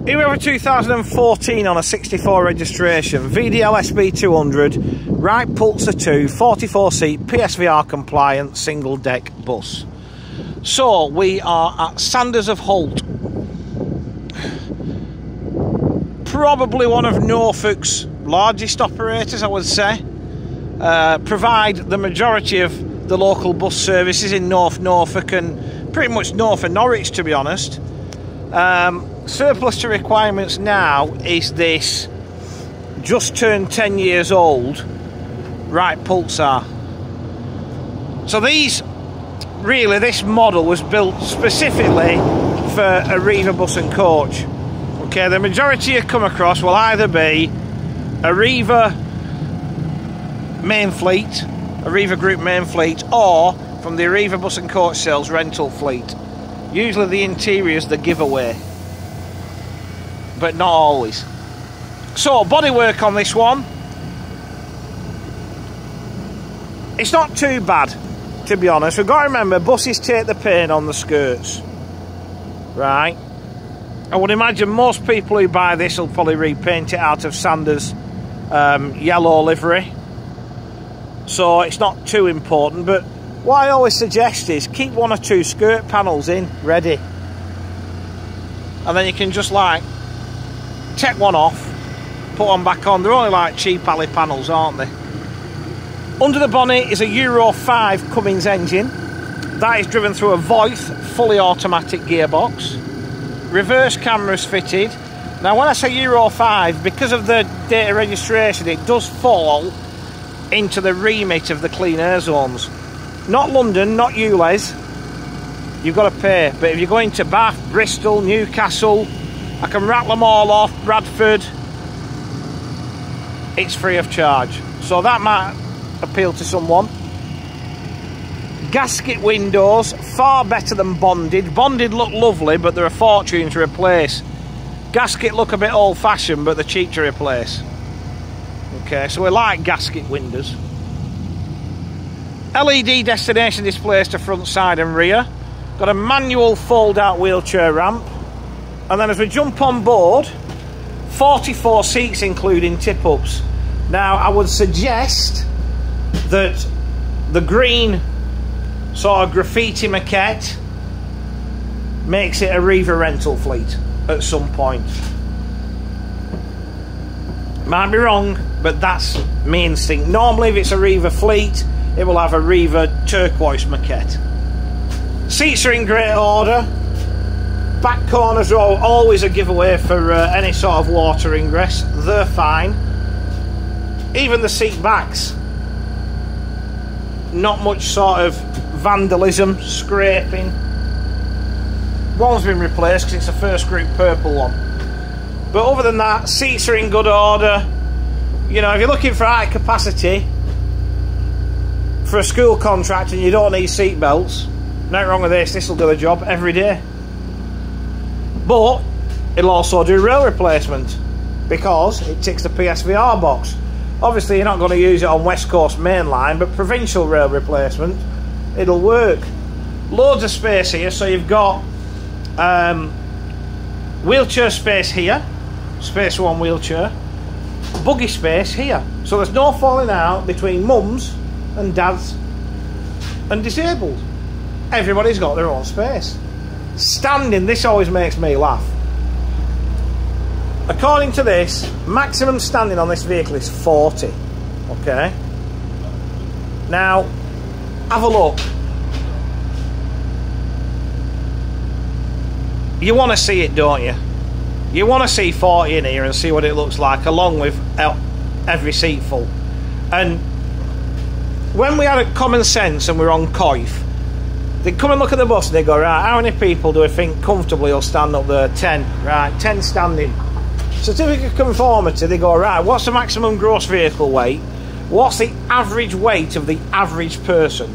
Here we have a 2014 on a 64 registration, VDL SB200, Wright Pulsar 2, 44-seat, PSVR compliant, single deck bus. So, we are at Sanders of Holt. Probably one of Norfolk's largest operators, I would say. Provide the majority of the local bus services in North Norfolk and pretty much north of Norwich, to be honest. Surplus to requirements now is this just turned 10 years old Wright Pulsar. So this model was built specifically for a Riva bus and coach. Okay, the majority you come across will either be a Riva main fleet, a Riva group main fleet, or from the Riva bus and coach sales rental fleet. Usually the interior is the giveaway, but not always. So, bodywork on this one, it's not too bad, to be honest. We've got to remember, buses take the pain on the skirts, right? I would imagine most people who buy this will probably repaint it out of Sanders yellow livery, so it's not too important. But what I always suggest is keep one or two skirt panels in ready, and then you can just like take one off, put one back on. They're only like cheap alley panels, aren't they? Under the bonnet is a Euro 5 Cummins engine. That is driven through a Voith fully automatic gearbox. Reverse cameras fitted. Now when I say Euro 5, because of the data registration, it does fall into the remit of the clean air zones. Not London, not ULEZ. You've got to pay. But if you're going to Bath, Bristol, Newcastle, I can rattle them all off, Bradford, it's free of charge. So that might appeal to someone. Gasket windows, far better than bonded. Bonded look lovely, but they're a fortune to replace. Gasket look a bit old-fashioned, but they're cheap to replace. Okay, so we like gasket windows. LED destination displays to front, side and rear. Got a manual fold-out wheelchair ramp. And then as we jump on board, 44 seats including tip-ups. Now I would suggest that the green sort of graffiti maquette makes it a Riva rental fleet at some point. Might be wrong, but that's my instinct. Normally if it's a Riva fleet, it will have a Riva turquoise maquette. Seats are in great order. Back corners are always a giveaway for any sort of water ingress. They're fine. Even the seat backs, not much sort of vandalism, scraping. One's been replaced because it's a first group purple one. But other than that, seats are in good order. You know, if you're looking for high capacity for a school contract and you don't need seat belts, nothing wrong with this. This will do the job every day. But it'll also do rail replacement because it ticks the PSVR box. Obviously you're not going to use it on West Coast Main Line, but provincial rail replacement, it'll work. Loads of space here, so you've got wheelchair space here, space for one wheelchair, buggy space here, so there's no falling out between mums and dads and disabled. Everybody's got their own space. Standing, this always makes me laugh. According to this, maximum standing on this vehicle is 40. Okay. Now, have a look. You want to see it, don't you? You want to see 40 in here and see what it looks like, along with every seat full. And when we had a common sense and we're on Coif, they come and look at the bus and they go, right, how many people do we think comfortably will stand up there? 10. Right, 10 standing. Certificate of conformity, they go, right, what's the maximum gross vehicle weight? What's the average weight of the average person?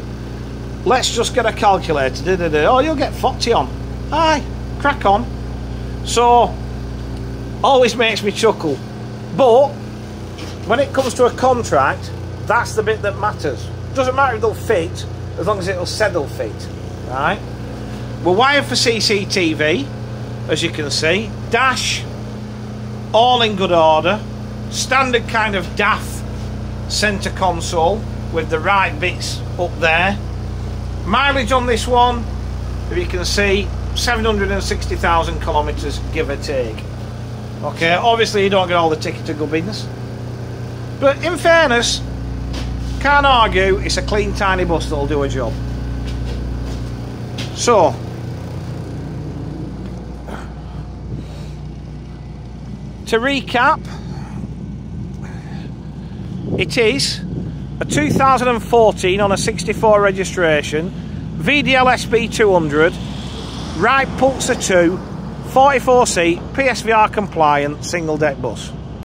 Let's just get a calculator. Oh, you'll get 40 on. Aye, crack on. So, always makes me chuckle. But, when it comes to a contract, that's the bit that matters. Doesn't matter if they'll fit, as long as it'll say they'll fit. Right? We're wired for CCTV, as you can see. Dash all in good order. Standard kind of DAF centre console with the right bits up there. Mileage on this one, if you can see, 760,000 kilometres, give or take. Okay, obviously you don't get all the ticket to gubbins, but in fairness, can't argue, it's a clean tiny bus that'll do a job. So, to recap, it is a 2014 on a 64 registration, VDL SB200, Wright Pulsar 2, 44 seat, PSVR compliant, single deck bus.